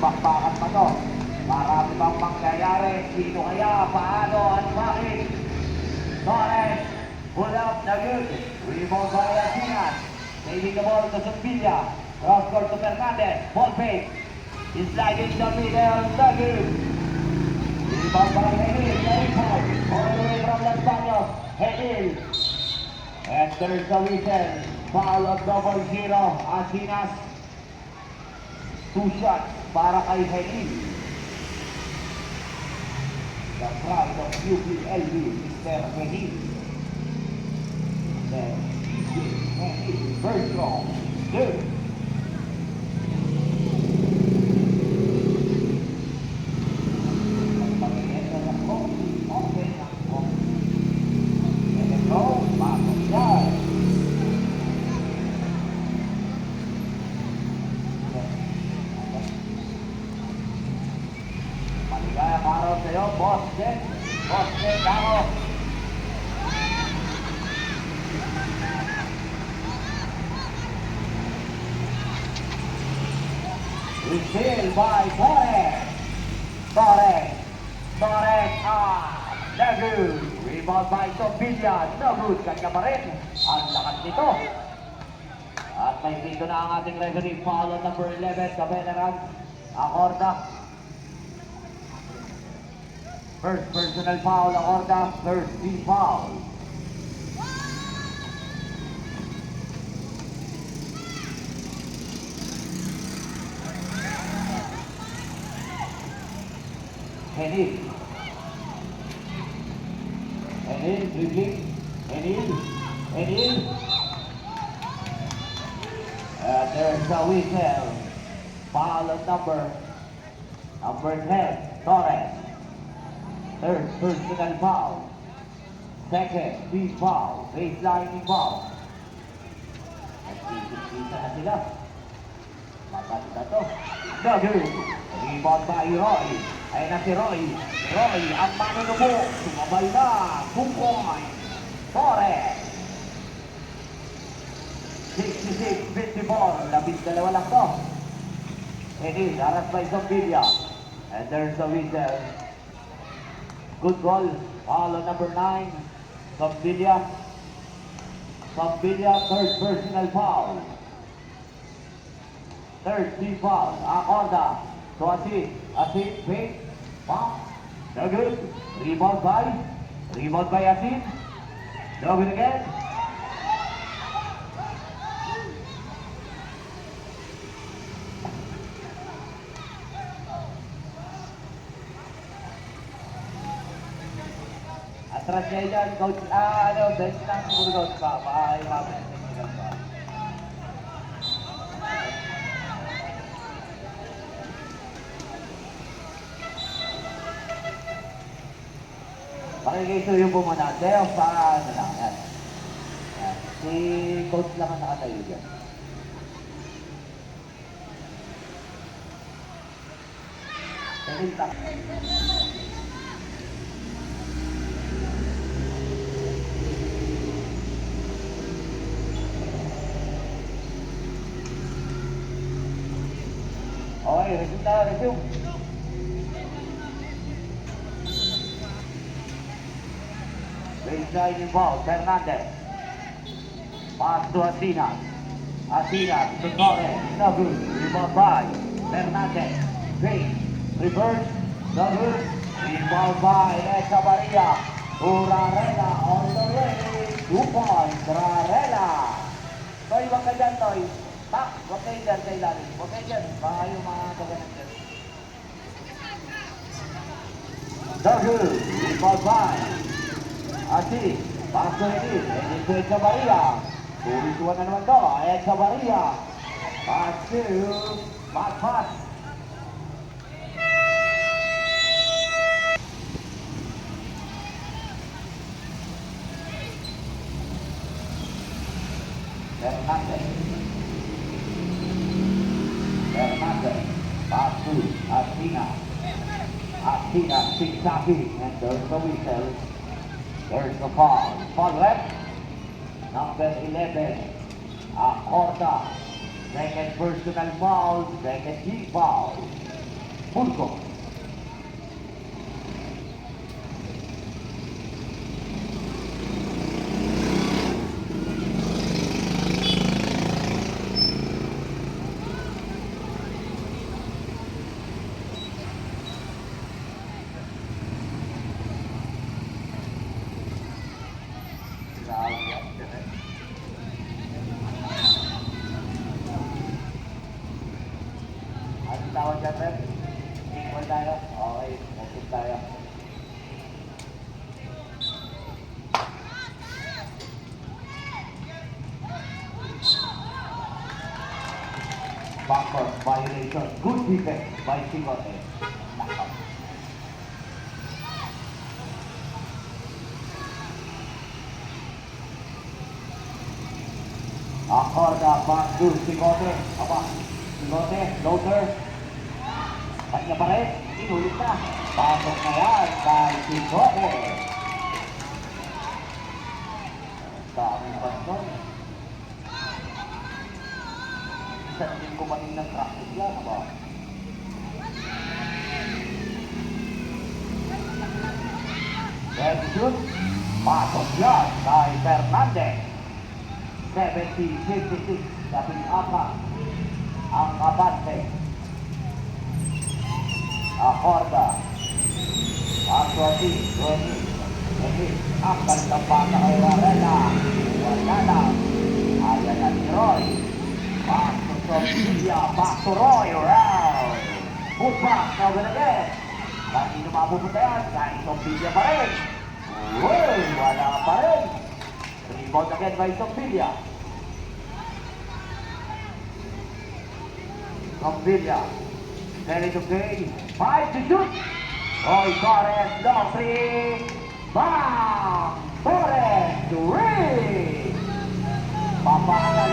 bakbakan pa to. Marami bang mangyayari? Sino kaya? Paano? At bakit? Torres, pull up the good. Rebound by Asinas. Saving the ball to Sevilla. Cross court to Fernandez. Ball fake. He's sliding the middle. The good. Rebound by Henil. Very fine. All the way from Las Baños. Henil. And there's the whistle. Foul of double zero. Asinas. 2 shots para kay Henil. The pride of UPLB, Mr. Henil. Then, Henil, first round, good. Maligayang araw sa'yo, Boss Jen. Boss Jen, Damo. Received by Torres. Torres, no good. Rebound by Sevilla, no good. Kanya pa rin. Ang lakas nito. At may dito na ang ating referee. Foul on number 11, the veteran, Acorda. First personal foul, Acorda. First team foul. Henil, dribbling. Henil. There's a whistle. Foul on number 10, Torres. Third personal foul. Second team foul. Baselining foul. Nagkikita na sila. Maganda to. No good. Rebound by Roy. Ay na si Roy. Roy ang manunubo. Sumabay na. 2 points. Torres. 66-54. 12 lang to. Henil, aras by Sevilla. And there's a whistle. Good goal. Foul on number 9. Sevilla. Third personal foul. Third team foul. Acorda. So Asin, fake, pump, no good. Rebound by Asin, no good again. Atras niya yan, coach, bench lang siguro coach pa, maayamapin sa inyo pa. Pakikisuyo po muna. Deo, paano lang. Yan. Si coach lang ang nakatayo dyan. Pagkita. Okay, resume. Baseline involved, Fernandez. Pass to Asinas. To Torres. No good. Rebound by Fernandez. Fake. Reverse. No good. Rebound by Echavarria. Rarela on the way. 2 points. Rarela. Toy, wag ka dyan, Toy. Tak, wag kayo dyan sa ilalim. Wag kayo dyan. Baka yung mga kaganan dyan. No good. Rebound by Asin, pass to Henil. Henil to Echavarria. 2-1 na naman to. Echavarria. Pass to Matpas. Fernandez. Pass to Asinas. Zigzaggy. And there's the whistle. There's the foul. Foul left. Number 11. Acorda. Second personal foul. Second team foul. Burgos. Anong tawag dyan, Rep? Equal tayo? Okay, okay tayo. Backward violation. Good defense by Sigote. Knockout. Acorda back to Sigote. Aba, Sigote, floater. Kanya pa rin, inulit na. Pasok na yan kay Sigote. Daming pasok. Isang din kumanin ng practice yan, aba. Ready shoot. Pasok yan kay Fernandez. 70-56, labing apat ang abante. Acorda. Actually, ang kantang bata kay Varela. Wala lang. Ayan na ni Roy. Back to Sofia, back to Roy. Round. Move back, now and again. Kanino mapupunta yan? Kay Sofia pa rin. Uy, wala pa rin. Rebound again by Sofia. Sofia. Ready to play. 5 to shoot. Roy Torres, long three. Bang! Torres, three. Papakala